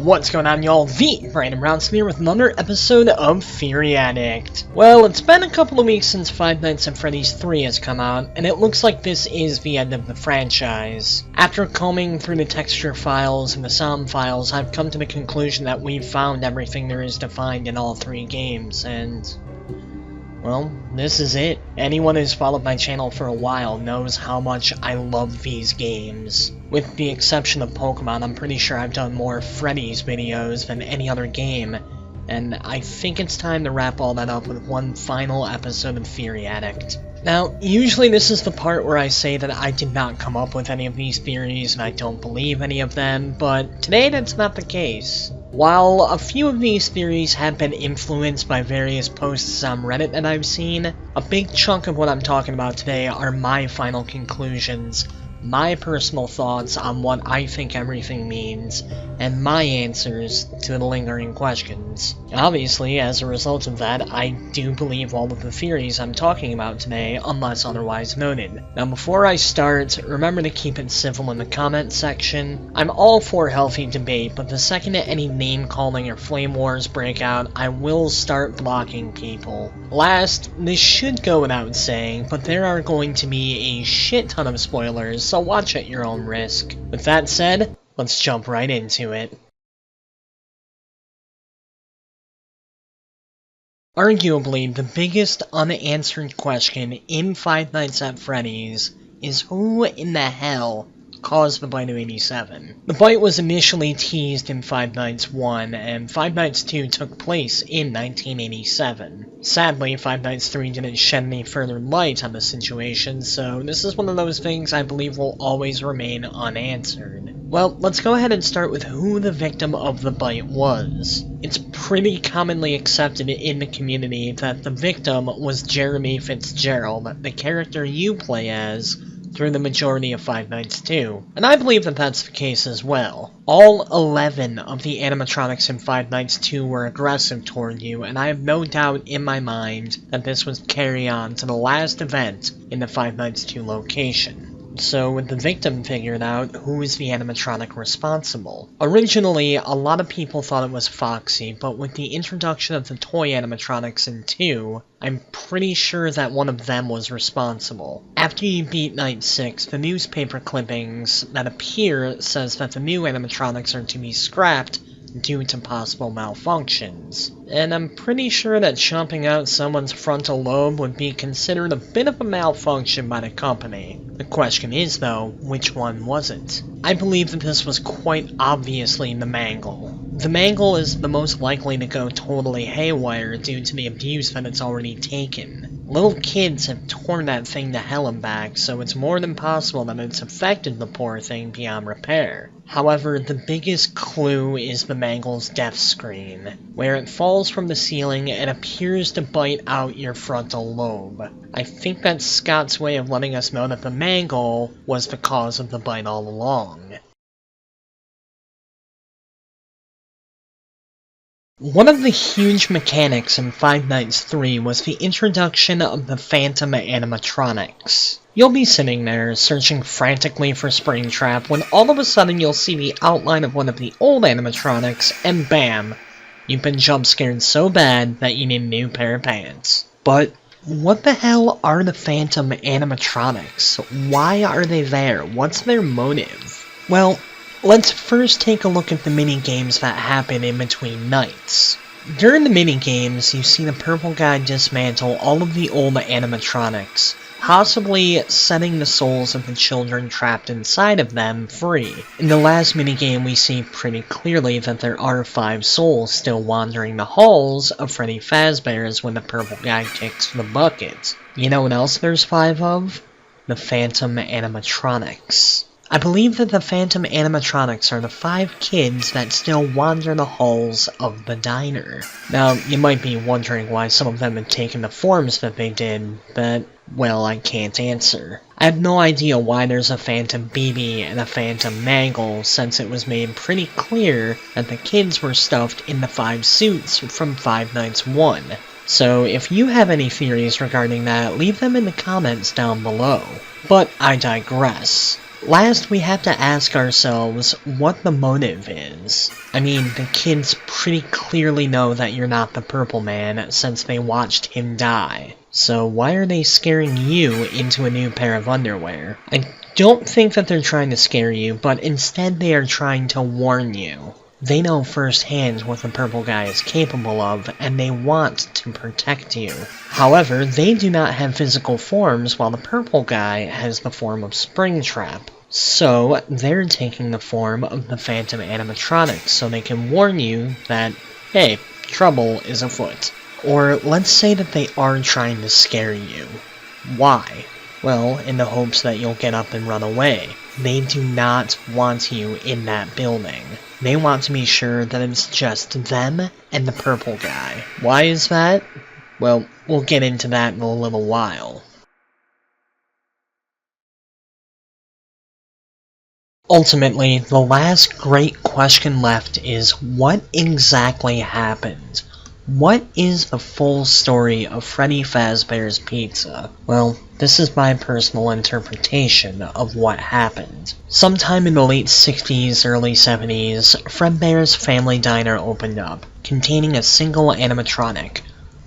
What's going on, y'all? THEBrandonBrownson here with another episode of Theory Addict. Well, it's been a couple of weeks since Five Nights at Freddy's 3 has come out, and it looks like this is the end of the franchise. After combing through the texture files and the sound files, I've come to the conclusion that we've found everything there is to find in all three games, and well, this is it. Anyone who's followed my channel for a while knows how much I love these games. With the exception of Pokemon, I'm pretty sure I've done more FREDDYS videos than any other game, and I think it's time to wrap all that up with one final episode of Theory Addict. Now, usually this is the part where I say that I did not come up with any of these theories and I don't believe any of them, but today that's not the case. While a few of these theories have been influenced by various posts on Reddit that I've seen, a big chunk of what I'm talking about today are my final conclusions, my personal thoughts on what I think everything means, and my answers to the lingering questions. Obviously, as a result of that, I do believe all of the theories I'm talking about today, unless otherwise noted. Now before I start, remember to keep it civil in the comments section. I'm all for healthy debate, but the second that any name-calling or flame wars break out, I will start blocking people. Last, this should go without saying, but there are going to be a shit ton of spoilers, so watch at your own risk. With that said, let's jump right into it. Arguably, the biggest unanswered question in Five Nights at Freddy's is who in the hell caused the bite of 87. The bite was initially teased in Five Nights 1, and Five Nights 2 took place in 1987. Sadly, Five Nights 3 didn't shed any further light on the situation, so this is one of those things I believe will always remain unanswered. Well, let's go ahead and start with who the victim of the bite was. It's pretty commonly accepted in the community that the victim was Jeremy Fitzgerald, the character you play as through the majority of Five Nights 2, and I believe that that's the case as well. All 11 of the animatronics in Five Nights 2 were aggressive toward you, and I have no doubt in my mind that this was carry on to the last event in the Five Nights 2 location. So with the victim figured out, who is the animatronic responsible? Originally, a lot of people thought it was Foxy, but with the introduction of the toy animatronics in 2, I'm pretty sure that one of them was responsible. After you beat Night 6, the newspaper clippings that appear says that the new animatronics are to be scrapped due to possible malfunctions. And I'm pretty sure that chopping out someone's frontal lobe would be considered a bit of a malfunction by the company. The question is, though, which one was it? I believe that this was quite obviously the mangle. The mangle is the most likely to go totally haywire due to the abuse that it's already taken. Little kids have torn that thing to hell and back, so it's more than possible that it's affected the poor thing beyond repair. However, the biggest clue is the mangle's death screen, where it falls from the ceiling and appears to bite out your frontal lobe. I think that's Scott's way of letting us know that the mangle was the cause of the bite all along. One of the huge mechanics in Five Nights 3 was the introduction of the Phantom animatronics. You'll be sitting there, searching frantically for Springtrap, when all of a sudden you'll see the outline of one of the old animatronics, and bam! You've been jump scared so bad that you need a new pair of pants. But what the hell are the Phantom animatronics? Why are they there? What's their motive? Well, let's first take a look at the mini-games that happen in between nights. During the mini-games, you see the purple guy dismantle all of the old animatronics, possibly setting the souls of the children trapped inside of them free. In the last minigame, we see pretty clearly that there are 5 souls still wandering the halls of Freddy Fazbear's when the purple guy kicks the bucket. You know what else there's 5 of? The Phantom animatronics. I believe that the Phantom animatronics are the 5 kids that still wander the halls of the diner. Now, you might be wondering why some of them have taken the forms that they did, but, well, I can't answer. I have no idea why there's a Phantom BB and a Phantom Mangle, since it was made pretty clear that the kids were stuffed in the 5 suits from Five Nights 1. So, if you have any theories regarding that, leave them in the comments down below. But I digress. Last, we have to ask ourselves what the motive is. I mean, the kids pretty clearly know that you're not the Purple Man since they watched him die. So why are they scaring you into a new pair of underwear? I don't think that they're trying to scare you, but instead they are trying to warn you. They know firsthand what the purple guy is capable of, and they want to protect you. However, they do not have physical forms, while the purple guy has the form of Springtrap. So, they're taking the form of the Phantom animatronics, so they can warn you that, hey, trouble is afoot. Or, let's say that they are trying to scare you. Why? Well, in the hopes that you'll get up and run away. They do not want you in that building. They want to be sure that it's just them and the purple guy. Why is that? Well, we'll get into that in a little while. Ultimately, the last great question left is, what exactly happened? What is the full story of Freddy Fazbear's Pizza? Well, this is my personal interpretation of what happened. Sometime in the late 60s, early 70s, Fredbear's Family Diner opened up, containing a single animatronic,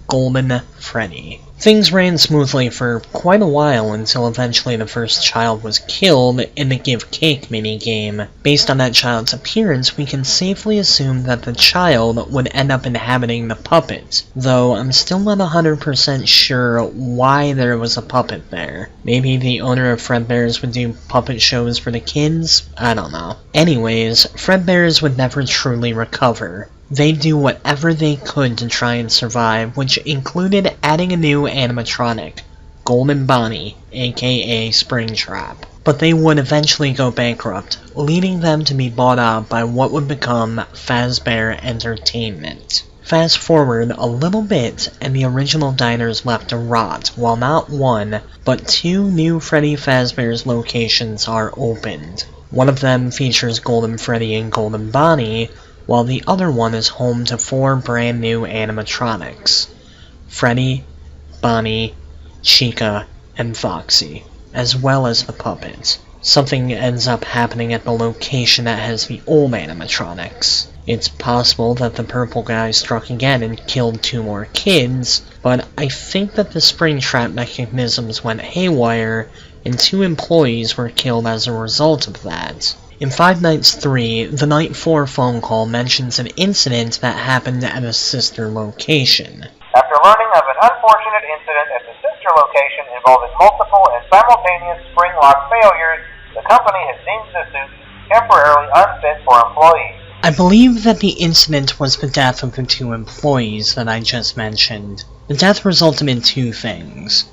Golden Freddy. Things ran smoothly for quite a while until eventually the first child was killed in the Give Cake minigame. Based on that child's appearance, we can safely assume that the child would end up inhabiting the puppet, though I'm still not 100% sure why there was a puppet there. Maybe the owner of Fredbear's would do puppet shows for the kids? I don't know. Anyways, Fredbear's would never truly recover. They do whatever they could to try and survive, which included adding a new animatronic, Golden Bonnie, aka Springtrap. But they would eventually go bankrupt, leading them to be bought out by what would become Fazbear Entertainment. Fast forward a little bit, and the original diner's left to rot, while not one, but two new Freddy Fazbear's locations are opened. One of them features Golden Freddy and Golden Bonnie, while the other one is home to 4 brand new animatronics, Freddy, Bonnie, Chica, and Foxy, as well as the puppet. Something ends up happening at the location that has the old animatronics. It's possible that the purple guy struck again and killed 2 more kids, but I think that the Springtrap mechanisms went haywire, and 2 employees were killed as a result of that. In Five Nights 3, the Night 4 phone call mentions an incident that happened at a sister location. After learning of an unfortunate incident at the sister location involving multiple and simultaneous spring lock failures, the company has deemed the suit temporarily unfit for employees. I believe that the incident was the death of the 2 employees that I just mentioned. The death resulted in 2 things.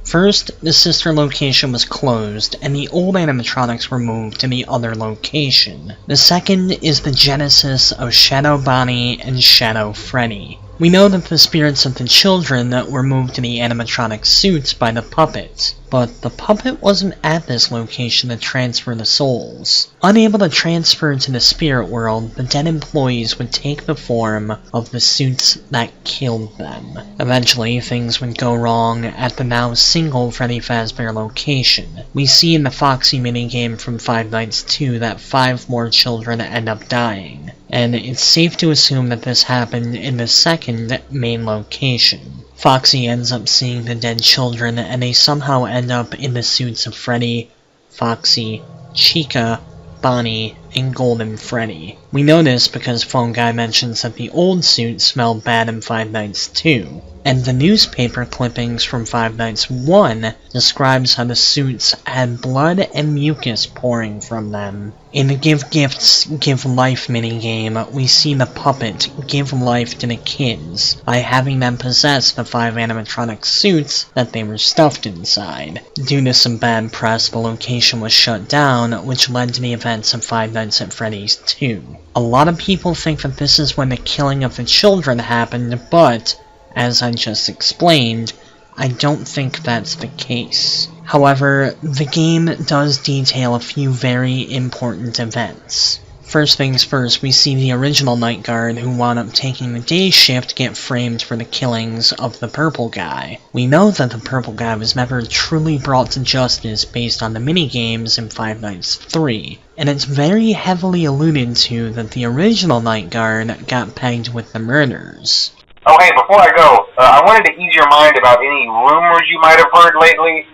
First, the sister location was closed, and the old animatronics were moved to the other location. The second is the genesis of Shadow Bonnie and Shadow Freddy. We know that the spirits of the children were moved to the animatronic suits by the puppet, but the puppet wasn't at this location to transfer the souls. Unable to transfer to the spirit world, the dead employees would take the form of the suits that killed them. Eventually, things would go wrong at the now single Freddy Fazbear location. We see in the Foxy minigame from Five Nights 2 that 5 more children end up dying, and it's safe to assume that this happened in the second main location. Foxy ends up seeing the dead children, and they somehow end up in the suits of Freddy, Foxy, Chica, Bonnie, and Golden Freddy. We know this because Phone Guy mentions that the old suit smelled bad in Five Nights 2, and the newspaper clippings from Five Nights 1 describes how the suits had blood and mucus pouring from them. In the Give Gifts, Give Life minigame, we see the puppet give life to the kids by having them possess the 5 animatronic suits that they were stuffed inside. Due to some bad press, the location was shut down, which led to the events of Five Nights at Freddy's 2. A lot of people think that this is when the killing of the children happened, but, as I just explained, I don't think that's the case. However, the game does detail a few very important events. First things first, we see the original night guard who wound up taking the day shift get framed for the killings of the purple guy. We know that the purple guy was never truly brought to justice based on the minigames in Five Nights 3, and it's very heavily alluded to that the original night guard got pegged with the murders. Oh hey, before I go, I wanted to ease your mind about any rumors you might have heard lately.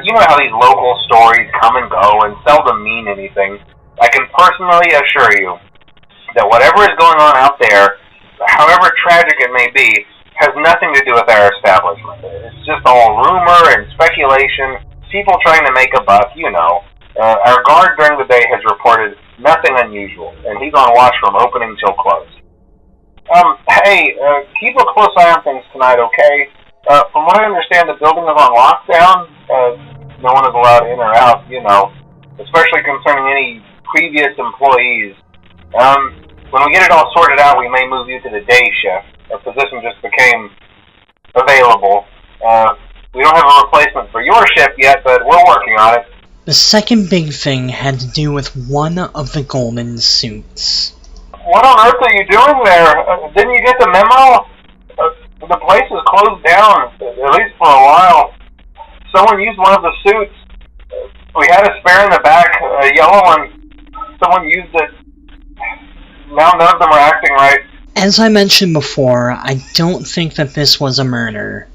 You know how these local stories come and go and seldom mean anything. I can personally assure you that whatever is going on out there, however tragic it may be, has nothing to do with our establishment. It's just all rumor and speculation, people trying to make a buck, you know. Our guard during the day has reported nothing unusual, and he's on watch from opening till close. Hey, keep a close eye on things tonight, okay? From what I understand, the building is on lockdown. No one is allowed in or out, you know, especially concerning any previous employees. When we get it all sorted out, we may move you to the day shift. Our position just became available. We don't have a replacement for your shift yet, but we're working on it. The second big thing had to do with one of the golden suits. What on earth are you doing there? Didn't you get the memo? The place is closed down, at least for a while. Someone used one of the suits. We had a spare in the back, a yellow one. Someone used it. Now none of them are acting right. As I mentioned before, I don't think that this was a murder.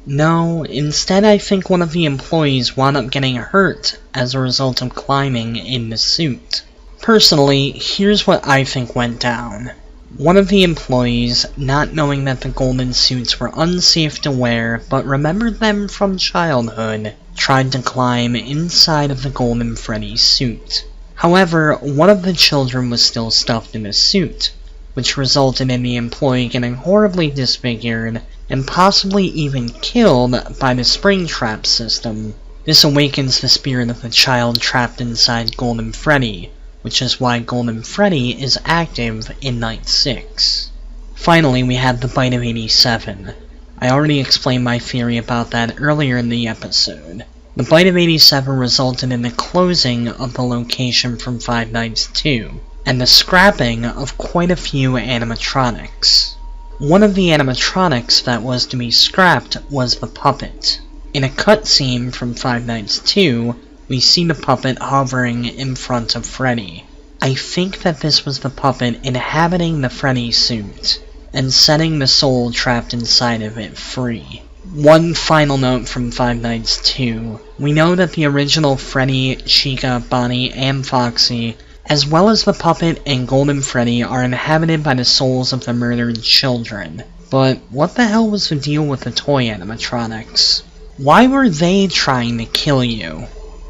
No, instead I think one of the employees wound up getting hurt as a result of climbing in the suit. Personally, here's what I think went down. One of the employees, not knowing that the golden suits were unsafe to wear but remembered them from childhood, tried to climb inside of the golden Freddy suit. However, one of the children was still stuffed in the suit, which resulted in the employee getting horribly disfigured and possibly even killed by the spring trap system. This awakens the spirit of the child trapped inside Golden Freddy, which is why Golden Freddy is active in Night 6. Finally, we had the Bite of 87. I already explained my theory about that earlier in the episode. The Bite of 87 resulted in the closing of the location from Five Nights 2, and the scrapping of quite a few animatronics. One of the animatronics that was to be scrapped was the puppet. In a cutscene from Five Nights 2, we see the puppet hovering in front of Freddy. I think that this was the puppet inhabiting the Freddy suit, and setting the soul trapped inside of it free. One final note from Five Nights 2. We know that the original Freddy, Chica, Bonnie, and Foxy, as well as the puppet and Golden Freddy, are inhabited by the souls of the murdered children. But what the hell was the deal with the toy animatronics? Why were they trying to kill you?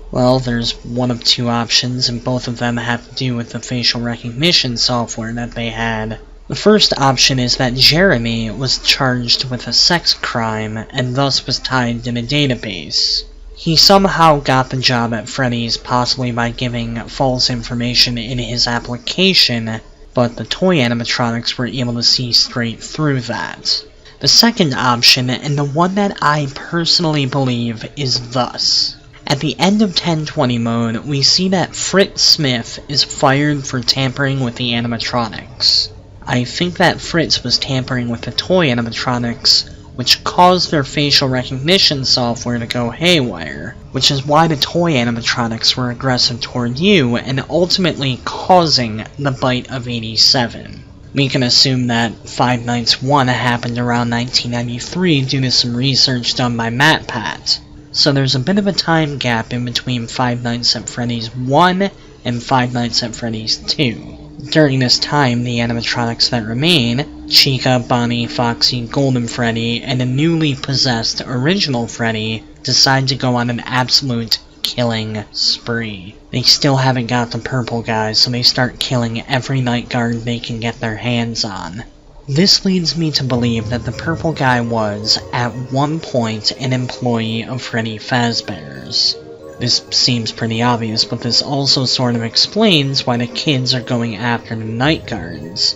Well, there's one of two options, and both of them have to do with the facial recognition software that they had. The first option is that Jeremy was charged with a sex crime and thus was tied to the database. He somehow got the job at Freddy's, possibly by giving false information in his application, but the toy animatronics were able to see straight through that. The second option, and the one that I personally believe, is thus. At the end of 1020 mode, we see that Fritz Smith is fired for tampering with the animatronics. I think that Fritz was tampering with the toy animatronics, which caused their facial recognition software to go haywire, which is why the toy animatronics were aggressive toward you and ultimately causing the Bite of 87. We can assume that Five Nights 1 happened around 1993 due to some research done by MatPat. So there's a bit of a time gap in between Five Nights at Freddy's 1 and Five Nights at Freddy's 2. During this time, the animatronics that remain, Chica, Bonnie, Foxy, Golden Freddy, and a newly possessed original Freddy, decide to go on an absolute killing spree. They still haven't got the purple guy, so they start killing every night guard they can get their hands on. This leads me to believe that the purple guy was, at one point, an employee of Freddy Fazbear's. This seems pretty obvious, but this also sort of explains why the kids are going after the night guards.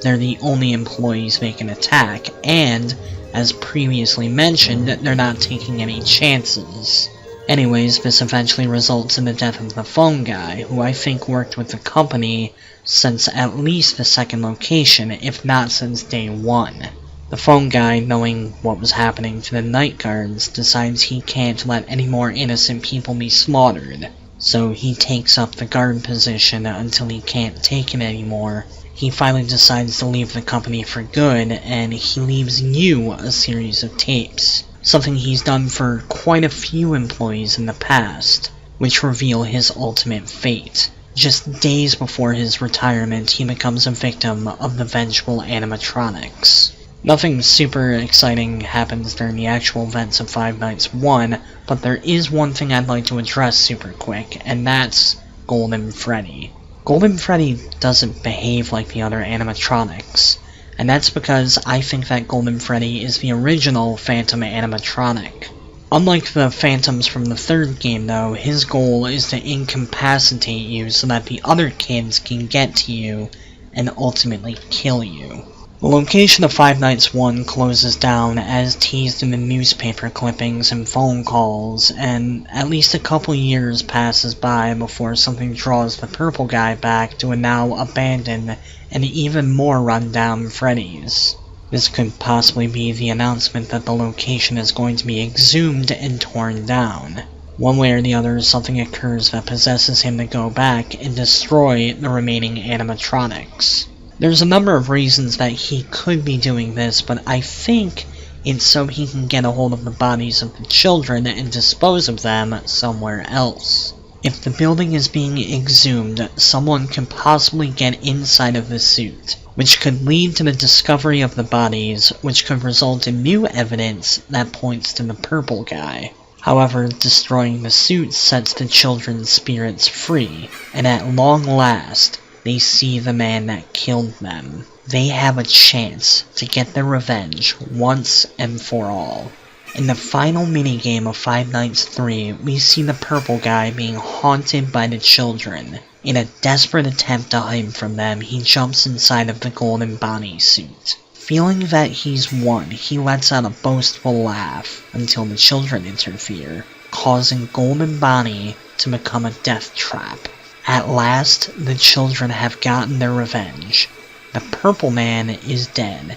They're the only employees they can attack, and, as previously mentioned, they're not taking any chances. Anyways, this eventually results in the death of the phone guy, who I think worked with the company since at least the second location, if not since day one. The phone guy, knowing what was happening to the night guards, decides he can't let any more innocent people be slaughtered. So he takes up the guard position until he can't take it anymore. He finally decides to leave the company for good, and he leaves you a series of tapes. Something he's done for quite a few employees in the past, which reveal his ultimate fate. Just days before his retirement, he becomes a victim of the vengeful animatronics. Nothing super exciting happens during the actual events of Five Nights 1, but there is one thing I'd like to address super quick, and that's Golden Freddy. Golden Freddy doesn't behave like the other animatronics, and that's because I think that Golden Freddy is the original Phantom animatronic. Unlike the Phantoms from the third game though, his goal is to incapacitate you so that the other kids can get to you and ultimately kill you. The location of Five Nights 1 closes down as teased in the newspaper clippings and phone calls, and at least a couple years passes by before something draws the purple guy back to a now abandoned and even more rundown Freddy's. This could possibly be the announcement that the location is going to be exhumed and torn down. One way or the other, something occurs that possesses him to go back and destroy the remaining animatronics. There's a number of reasons that he could be doing this, but I think it's so he can get a hold of the bodies of the children and dispose of them somewhere else. If the building is being exhumed, someone could possibly get inside of the suit, which could lead to the discovery of the bodies, which could result in new evidence that points to the purple guy. However, destroying the suit sets the children's spirits free, and at long last, they see the man that killed them. They have a chance to get their revenge once and for all. In the final minigame of Five Nights 3, we see the purple guy being haunted by the children. In a desperate attempt to hide from them, he jumps inside of the golden Bonnie suit. Feeling that he's won, he lets out a boastful laugh until the children interfere, causing Golden Bonnie to become a death trap. At last, the children have gotten their revenge. The purple man is dead.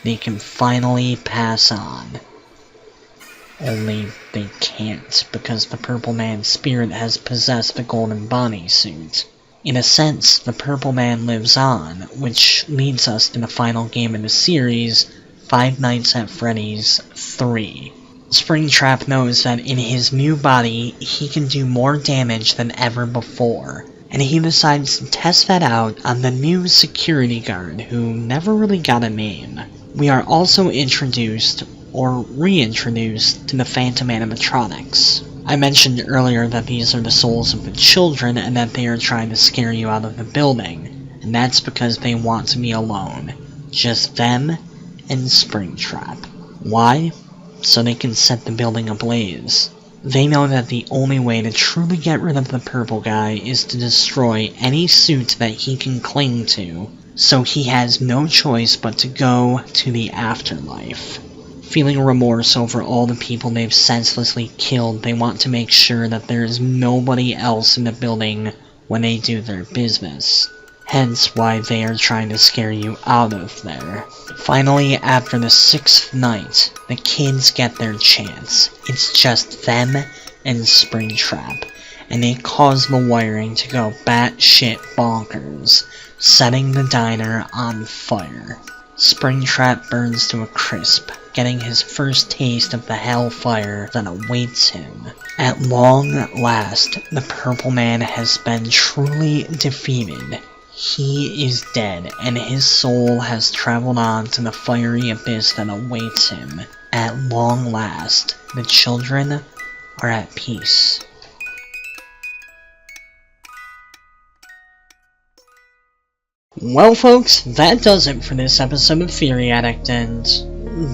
They can finally pass on. Only they can't, because the purple man's spirit has possessed the Golden Bonnie suit. In a sense, the purple man lives on, which leads us to the final game in the series, Five Nights at Freddy's 3. Springtrap knows that in his new body, he can do more damage than ever before, and he decides to test that out on the new security guard, who never really got a name. We are also introduced, or reintroduced, to the Phantom animatronics. I mentioned earlier that these are the souls of the children and that they are trying to scare you out of the building, and that's because they want to be alone. Just them and Springtrap. Why? So they can set the building ablaze. They know that the only way to truly get rid of the purple guy is to destroy any suit that he can cling to, so he has no choice but to go to the afterlife. Feeling remorse over all the people they've senselessly killed, they want to make sure that there is nobody else in the building when they do their business. Hence why they are trying to scare you out of there. Finally, after the 6th night, the kids get their chance. It's just them and Springtrap, and they cause the wiring to go batshit bonkers, setting the diner on fire. Springtrap burns to a crisp, getting his first taste of the hellfire that awaits him. At long last, the purple man has been truly defeated. He is dead, and his soul has traveled on to the fiery abyss that awaits him. At long last, the children are at peace. Well folks, that does it for this episode of Theory Addict, and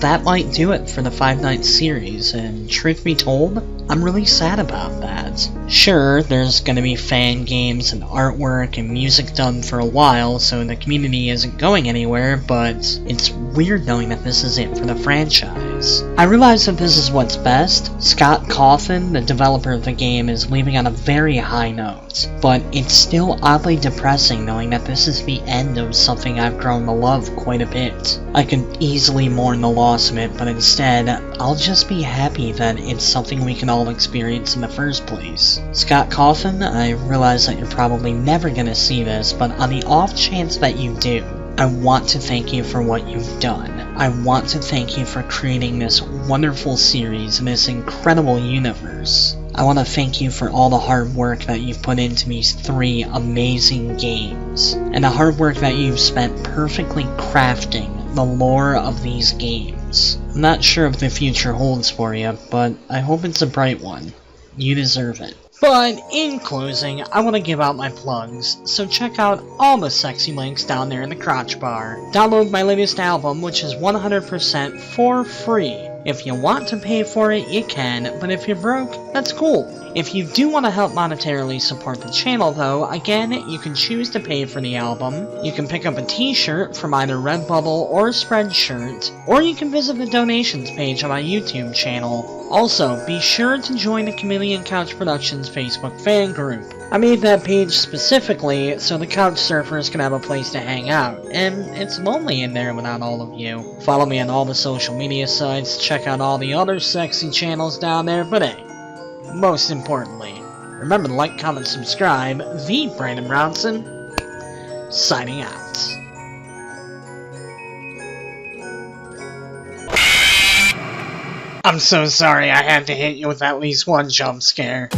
that might do it for the Five Nights series, and truth be told, I'm really sad about that. Sure, there's gonna be fan games and artwork and music done for a while, so the community isn't going anywhere, but it's weird knowing that this is it for the franchise. is. I realize that this is what's best. Scott Cawthon, the developer of the game, is leaving on a very high note, but it's still oddly depressing knowing that this is the end of something I've grown to love quite a bit. I could easily mourn the loss of it, but instead, I'll just be happy that it's something we can all experience in the first place. Scott Cawthon, I realize that you're probably never gonna see this, but on the off chance that you do, I want to thank you for what you've done. I want to thank you for creating this wonderful series and this incredible universe. I want to thank you for all the hard work that you've put into these 3 amazing games, and the hard work that you've spent perfectly crafting the lore of these games. I'm not sure what the future holds for you, but I hope it's a bright one. You deserve it. But in closing, I want to give out my plugs, so check out all the sexy links down there in the crotch bar. Download my latest album, which is 100% for free. If you want to pay for it, you can, but if you're broke, that's cool. If you do want to help monetarily support the channel though, again, you can choose to pay for the album, you can pick up a t-shirt from either Redbubble or Spreadshirt, or you can visit the donations page on my YouTube channel. Also, be sure to join the Chameleon Couch Productions Facebook fan group. I made that page specifically so the couch surfers can have a place to hang out, and it's lonely in there without all of you. Follow me on all the social media sites, check out all the other sexy channels down there, but hey, most importantly, remember to like, comment, subscribe. The Brandon Brownson, signing out. I'm so sorry I had to hit you with at least one jump scare.